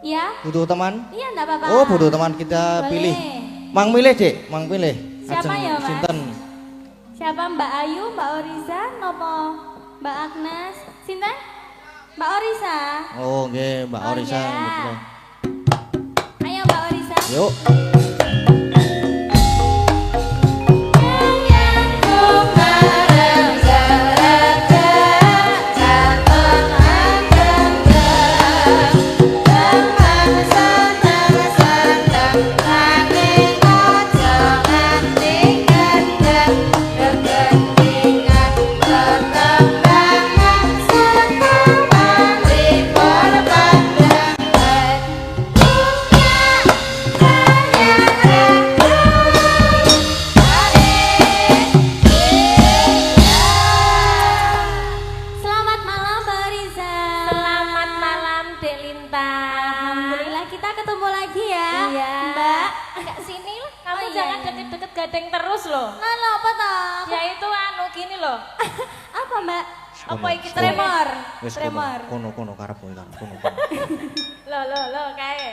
Iya? Butuh teman? Iya enggak apa-apa. Oh, butuh teman kita Boleh. pilih. Mang milih, Dek, Mang pilih. Siapa Ajeng ya, Mas? Sinten? Siapa Mbak Ayu, Mbak Oriza, nopo Mbak Agnes? Sinten? Mbak Oriza. Oh, nggih, Mbak Oh, Orisa. iya. Betul. Ayo Mbak Oriza. Yuk. Selamat malam Mbak Oriza. Selamat malam Dek Lintang. Alhamdulillah kita ketemu lagi ya. Iya. Mbak, enggak sini lah. Kamu jangan deket-deket gading terus loh. Lalu apa toh? Ya itu anu gini loh. Apa mbak? Apa iki Tremor. Wis Tremor. kono karep kono. Loh kae.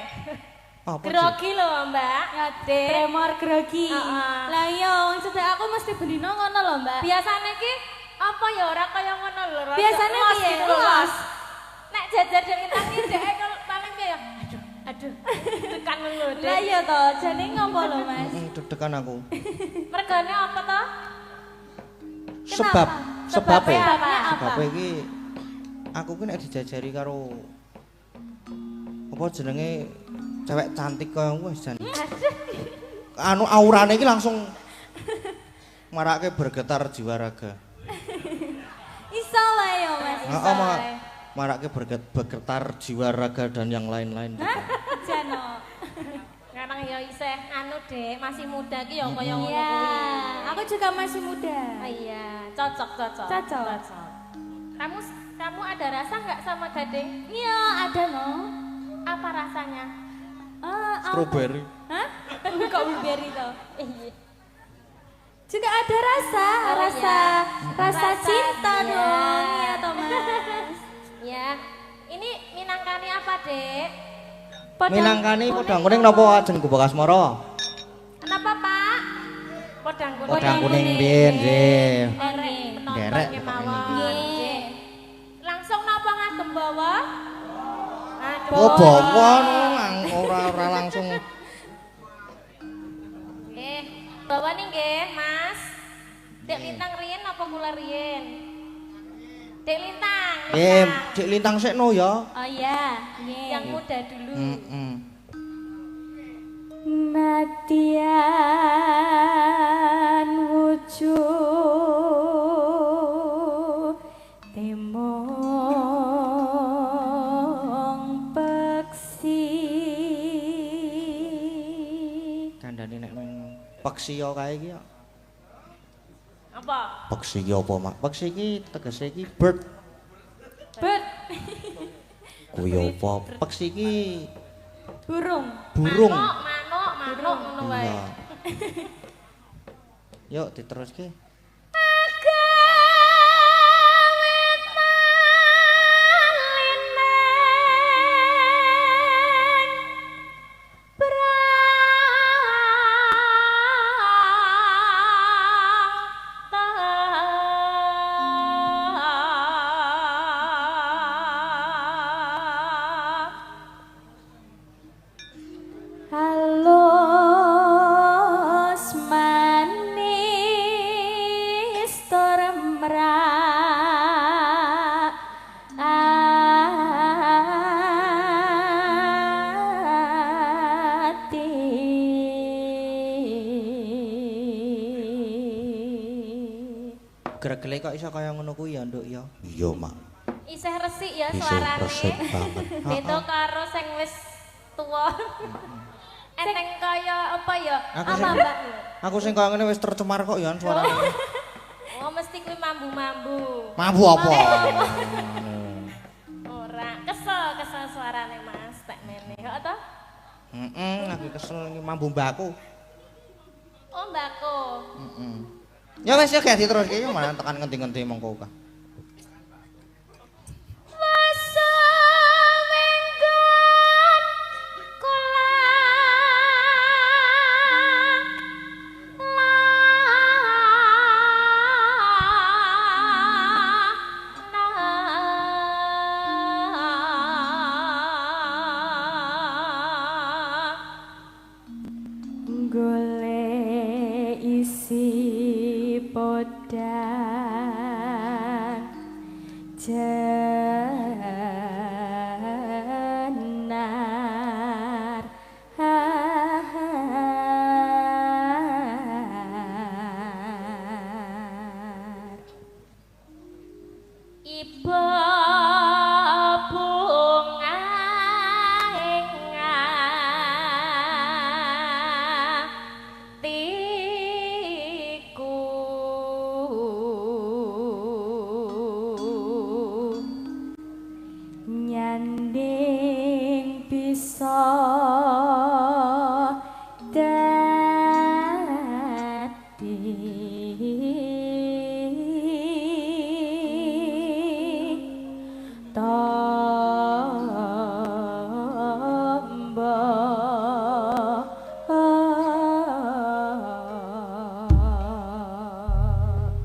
Apa sih? Grogi loh mbak. Dek. Tremor grogi. Heeh. Lah iya wong sedek aku mesti bendino ngono lho mbak. Biasane ki apa ya ora kaya ngono lho. rada Biasane los piye? gitu lho, Los. Mas. Nek jajar dek tangi dek kalau paling piye ya. Aduh. Tekan lho dek. Lah iya toh, jane ngopo lho mas? Deg-degan aku. Mergane apa toh? Sebab Sebabnya apa? sebab iki aku ki nek dijajari karo apa jenenge cewek cantik kaya wis jan. Anu aurane iki langsung marake bergetar jiwa raga. Iso wae yo mas. Heeh, marake bergetar jiwa raga dan yang lain-lain gitu. Jano. Sekarang ya isih anu dek masih muda ki ya kaya ngono Iya, kuwi. aku juga masih muda. Ah, iya, cocok. Cocok. Kamu ada rasa nggak sama gading? Iya, ada no. Apa rasanya? Strawberry. Hah? Kok blueberry toh? Iya. Juga ada rasa, Oh, rasa Rasa, cinta iya. dong, iya toh mas. Ya, ini minangkani apa dek? Minangkani podang kuning napa ajeng Gubuk Asmara? Kenapa pak? Podang kuning. Podang kuning biyen nggih. Derek, Derek, penonton kemawon. Nggih. Nggih. Langsung napa ngagem bawa? Aduh. Oh bawon ora langsung. Nggih, bawa nih nggih, Mas. Dek Lintang riyen apa kula riyen? Dek Lintang. Cik Lintang sekno ya. Oh iya, Yang muda dulu. Heeh. Nadian wujud temong peksi. Kandhane nek nang peksi yo kae iki ya. Apa? Peksi ki apa, Mak? Peksi ki tegese iki bird. Bird, Kuwi apa? Peksi ki burung. burung. Manuk ngono wae. Iya. Yuk diteruske. Halus manis tur mrak ati. Gregele kok iso kaya ngono kuwi ya, Nduk ya? Iya, Mak. Isih resik ya Isih suarane. resik banget. Beda karo sing wis tuwa. Eneng kaya apa ya? Aku Apa sing- Mbak? Aku sing kaya ngene wis tercemar kok ya suarane. Oh, mesti kuwi mambu-mambu. Mampu apa? Ora, kesel suarane Mas, tak mene. Kok to? Aku kesel iki mambu mbakku. Oh, mbako. Ya wis ya gak diteruske yo malah tekan ngendi-ngendi mengko ka. Golek isi podang jenar Ibu bunga ingatiku nyanding bisa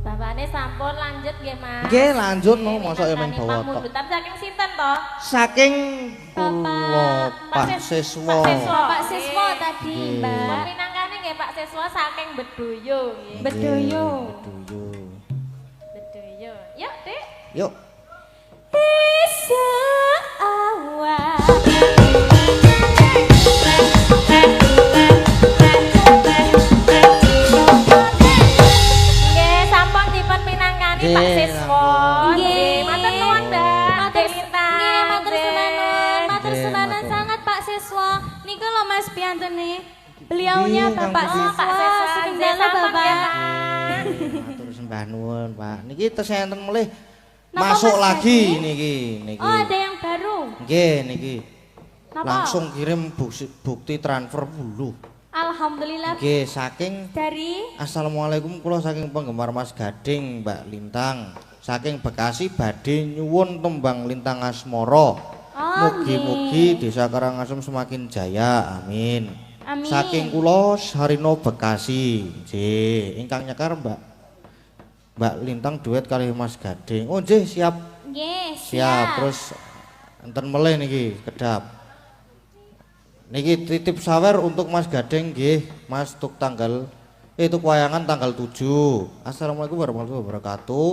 Bapakne sampun lanjut nggih, Mas. Nggih, lanjut no, mosok ya main bawa tok. Pamundutan saking sinten to? Saking Bapak Pak Siswa. Pak Siswa tadi, Nggih. Mbak. Pinangkane nggih Pak Siswa saking Bedoyo nggih. Nggih, Bedoyo. Bedoyo. Bedoyo. Yuk, Dik. Yuk. Bisa awal. Nggih, sampun dipun pinangkani Pak Siswa. Nggih, matur nuwun, Mbak. Dek Lintang. Nggih, matur sunanen. Matur sunanen sangat Pak Siswa. Niku lho Mas Piantune. Beliaunya Nggih, Bapak Kang Siswa. Pak Siswa. Sugeng Nggih, dalu, sampun, Bapak. ya, Matur sembah nuwun, Pak. Niki tes enten melih Napa, masuk Mas lagi Gadi? niki. Oh, ada yang baru. Nggih, niki. Napa? Langsung kirim bukti transfer dulu. Alhamdulillah. Nggih, saking Dari Assalamualaikum, kula saking penggemar Mas Gading, Mbak Lintang. Saking Bekasi badhe nyuwun tembang Lintang Asmara. Mugi-mugi Desa Karangasem semakin jaya. Amin. Amin. Saking kula Sarino Bekasi. Nggih, ingkang nyekar Mbak Lintang duet kali Mas Gading. Oh nggih, siap. Nggih, Siap. Terus enten melih niki kedap. Niki titip sawer untuk Mas Gading nggih, Mas tuk tanggal itu wayangan tanggal 7. Assalamualaikum warahmatullahi wabarakatuh.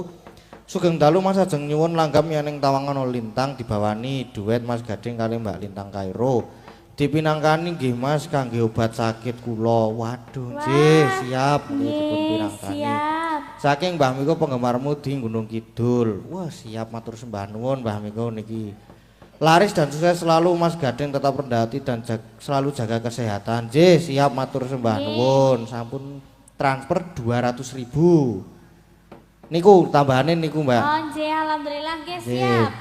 Sugeng dalu Mas ajeng nyuwun langgam yaning tawangan Lintang dibawani duet Mas Gading kali Mbak Lintang Kairo. Dipinangkani nggih Mas kangge obat sakit kula. Waduh, nggih, siap nggih dipun Nggih, pinangkani. siap. Saking Mbah Miko penggemarmu di Gunung Kidul. Wah, siap matur sembah nuwun Mbah Miko niki. Laris dan sukses selalu Mas Gading, tetap rendah hati dan selalu jaga kesehatan. Nggih, siap matur sembah nuwun. Sampun transfer 200.000. Niku tambahane niku, Mbak. Oh, nggih, alhamdulillah nggih, Nggih. siap.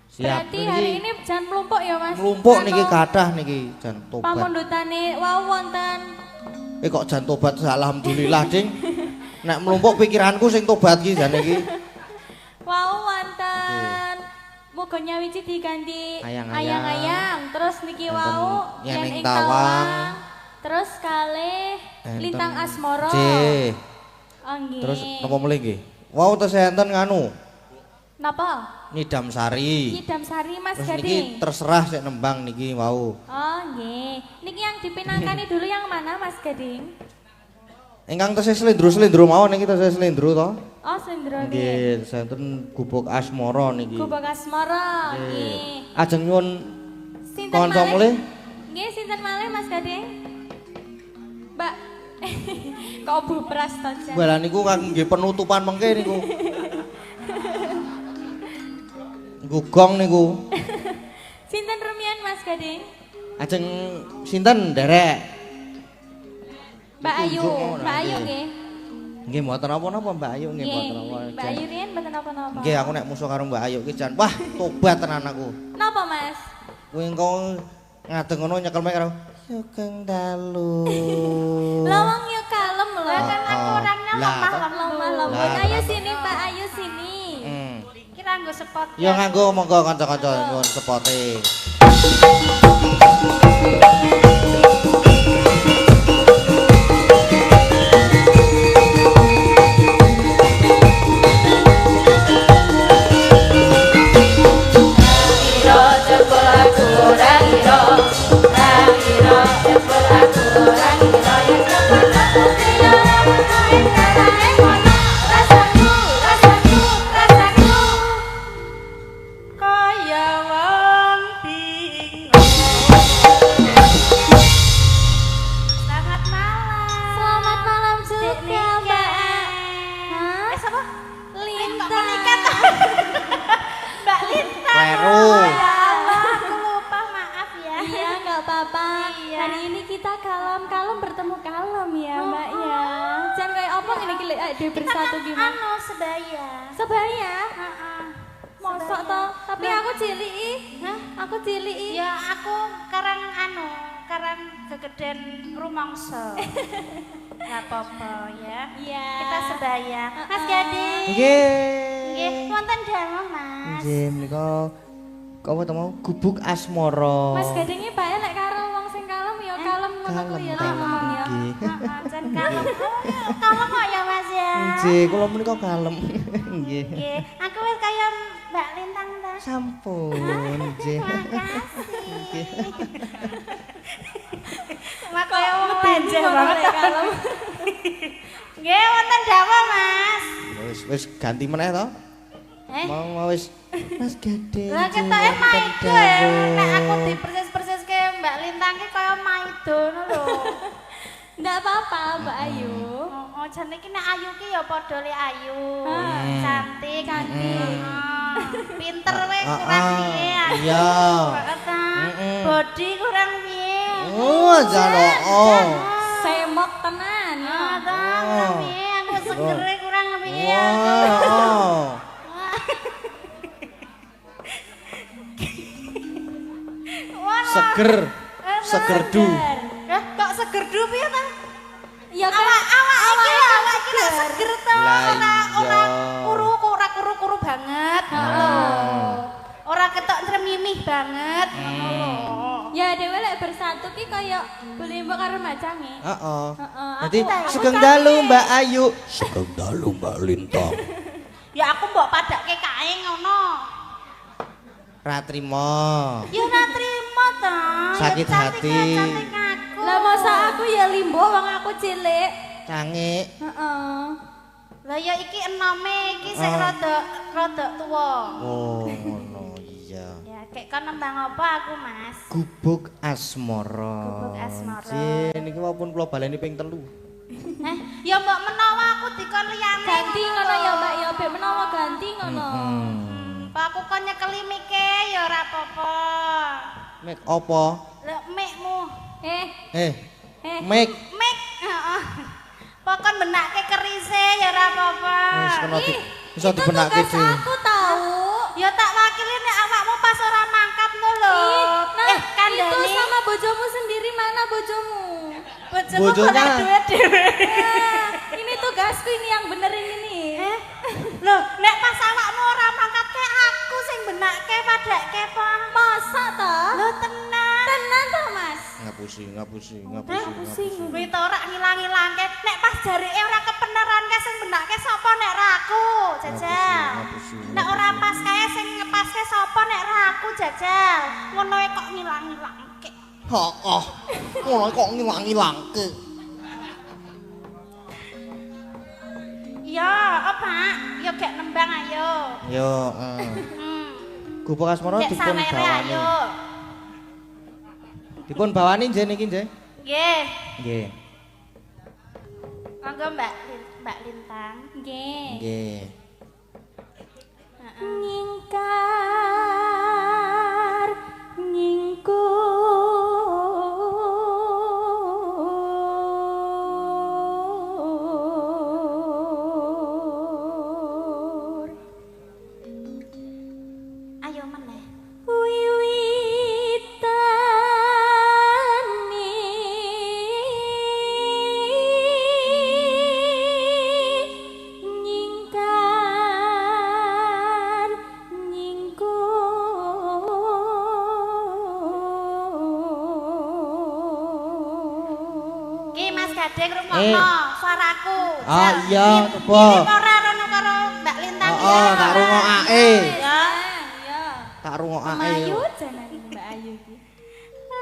Siap. Berarti hari ini jangan melumpuk ya, Mas. Mlumpuk niki kathah niki jan tobat. Pamundutane wau wonten. Kok jan tobat alhamdulillah, Ding. Nek mlumpuk pikiranku sing tobat ki jane iki. Wau wonten. Muga nyawiji diganti Ayang-ayang. ayang-ayang. Terus niki wau Yeneng Yen ing Tawang. Terus kalih Enten- Lintang Asmara. Nggih. Oh, nggih. Terus napa melih nggih? Wau tes enten nganu, Napa? Nyidam Sari. Nyidam Sari Mas Terus Gading. niki terserah sik nembang niki wau. Oh, nggih. Niki yang dipinangkani dulu yang mana Mas Gading? Ingkang tesih slendro-slendro mawon niki tesih slendro to. Oh, Sendro nggih. Nggih, senten gubuk asmara niki. Gubuk Asmara. Nggih. Ajeng nyuwun Sinten kanca malih? mulih. Nggih, sinten malih Mas Gading? Mbak. Kok bubras to, Jan? Bala niku kangge penutupan mengke niku. Gugong niku. Sinten rumiyin Mas Gading? Ajeng sinten nderek? Mbak Ayu. Ditunjuk ngono, Mbak Ayu nggih. nggih. Nggih mboten napa-napa Mbak Ayu nggih Nggih. mboten napa. Mbak Ayu riyen mboten napa-napa. Nggih aku nek musuh karo Mbak Ayu ki jan wah tobat tenan aku. Napa, Mas? Kuwi engko ngadeg ngono nyekel mek karo Sugeng dalu. Lawang yo kalem lho. Kan aku orangnya Lah, Lemah lembut. Lah, Ayo lah. sini, Mbak. Ayo sini. kira nggo spot. Ya nganggo monggo kanca-kanca nyuwun sepote. Kaya wong bingung. Selamat malam. Selamat malam juga, Nika. Mbak. Hah? Siapa? Lintang. Mbak Lintang. Kleru. Ya Allah, aku lupa, maaf ya. Iya, nggak apa-apa. Iya. Hari ini kita kalem bertemu kalem ya, Mbak ya. Jangan kayak apa ini gile di bersatu gimana? Anu sebaya. Sebaya. Heeh. Mosok toh, tapi aku cilik ih. Hah? Aku cilik ih. Ya aku karang karang kegeden rumangsa. Enggak apa-apa ya. Iya. Kita sebaya. Mas Gading. Nggih. Nggih, wonten dawuh, Mas. Nggih, menika apa to mau? Gubuk asmara. Mas Gading iki bae lek karo wong sing kalem ya kalem ngono kuwi ya ngomong ya. Nggih. Heeh, jan kalem. Kalem kok ya, Mas ya. Nggih, kula menika kalem. Nggih. Nggih, aku wis kaya Mbak Lintang ta. Sampun, nggih. Makasih. Mak Kok kaya wong medeni lenjeh ngono banget lek kalem. Nggih, wonten dawuh, Mas. Wis ganti meneh to? Eh? Mau wis Mas Gading. Lah ketoke maido ya. Nek aku dipersis-persiske Mbak Lintang ki kaya maido ngono lho. Ndak apa-apa, Mbak Ayu. Oh, jan iki nek Ayu ki ya padha le Ayu. Cantik, Cantik. Pinter we kurang piye. Iya. Body kurang piye. Oh, jalo. Oh. Semok tenan ya. Kurang piye, aku segere kurang piye. Wow. Seger. Segerdu. Kok segerdu piye ta? Ya kan Awak iki lak seger to. Lah Ora iya. kuru-kuru banget. Ora ketok tremimih banget. ya dhewe lek bersatu ki kaya boleh mbok karo macange. Heeh. Heeh. Dadi aku sugeng kangen. dalu Mbak Ayu. Sugeng dalu Mbak Lintang. Ya aku mbok padake kae ngono. Ra trima. Ya ora trimo to. Sakit hati. Cantik aku. Lah masa aku ya limbo wong aku cilik. Cangik. Heeh. Lah ya iki enome iki sing rada tuwa. Oh, ngono iya. Ya kek kon nembang apa aku, Mas? Gubuk asmara. Gubuk asmara. Jih, niki wapun kula baleni ping 3. Ya mbok menawa aku dikon liyane. Ganti ngono ya Mbak ya bek menawa ganti ngono. Pak aku kon nyekeli mike ya ora apa-apa. Mek apa? Lek mikmu. Mek. Mik. Heeh. Pokon benakke kerise ya ora apa-apa. Wis kena Ih, iso itu dibenake tugas dhewe. aku tahu. Ya tak wakili nek awakmu pas ora mangkat lho. Nah, itu kandhane. sama bojomu sendiri mana bojomu? Bojomu Bojonya. golek duit dhewe. Nah, ini tugasku ini yang benerin ini. Loh, nek pas awakmu ora mangkat ke aku sing benakke padake apa? Masa toh? Lho tenan. Tenan toh Mas? Ngapusi. Kuwi to ora ngilang-ilangke. Nek pas jarike ora kepeneran ke sing benakke sapa nek ra aku, Jajal. Ngapusi. Nek ora pas kae sing ngepaske sapa nek ra aku, Jajal. Ngono e kok ngilang-ilangke. Heeh. Ngono kok ngilang-ilangke. Ya, apa? Ya gek nembang ayo. Yo, Gubuk asmara Gek dipun samere bawani. ayo. Dipun bawani nggih niki nggih. Nggih. Nggih. Monggo Mbak Lintang. Nggih. Nggih. Nyingkar nyingkur. Ayo meneh. Wiwitane nyingkar nyingkur. Ki Mas Gading rungokno suaraku. Ah, iya, coba. Mirip ora rono karo Mbak Lintang iki. Heeh, tak rungokake. Ya. Ya. Tak rungokake. Ayu janan Mbak Ayu iki.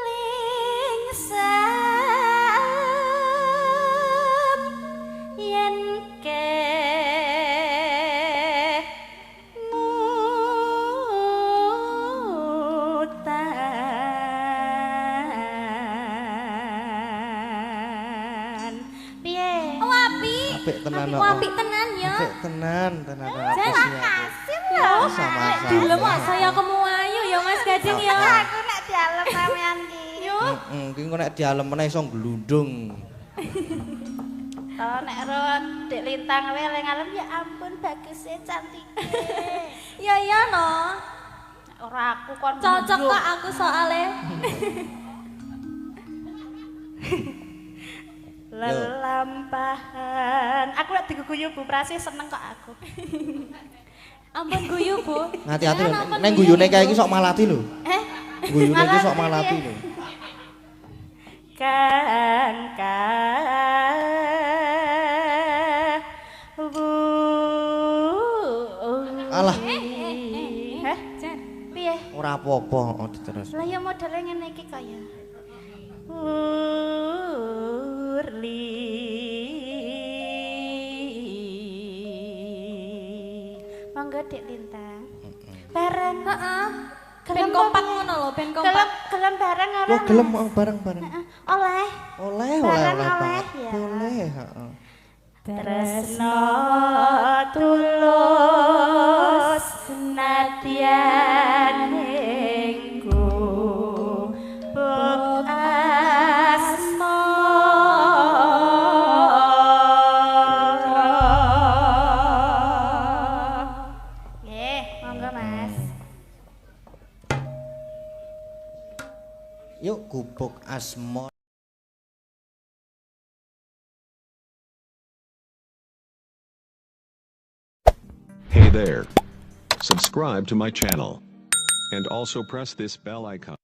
Lingsep yen ke ngutan. Piye? Oh apik. Apik tenan kok. Apik tenan ya. Apik tenan. Terima kasih lho. Sama-sama. Dulu mah saya kamu ayu ya Mas Gading ya. Aku nek dialem sampean ki. Ki engko nek dialem meneh iso glundung. Oh, nek ro Dik Lintang wae ngalem ya ampun bagusnya cantike. Ya ya no. Ora aku kon Cocok glundung. kok aku soalnya. Lelampahan. Aku lek diguguyu Bu Prasi seneng kok aku. Ampun guyu, Bu. Hati-hati lho. Ampun Neng guyu, guyune kae iki Bu. sok malati lho. Guyune iki sok malati lho. Kan Alah, Hah? Jan. Piye? ora apa-apa, oh, terus. Lah ya modele ngene iki kaya. Monggo Dik Lintang. Bareng. Heeh. Ben Gelem kompak apa? ngono lho, ben Gelem kompak. gelem bareng ora? Wah, gelem Mas? oh, bareng-bareng. Heeh. Oleh. Oleh, Bareng oleh oleh, banget. ya. Boleh, heeh. Tresno tulus nadyan engko buk asmara. Nggih, monggo Mas. Yuk gubuk asmara. Hey there. Subscribe to my channel. And also press this bell icon.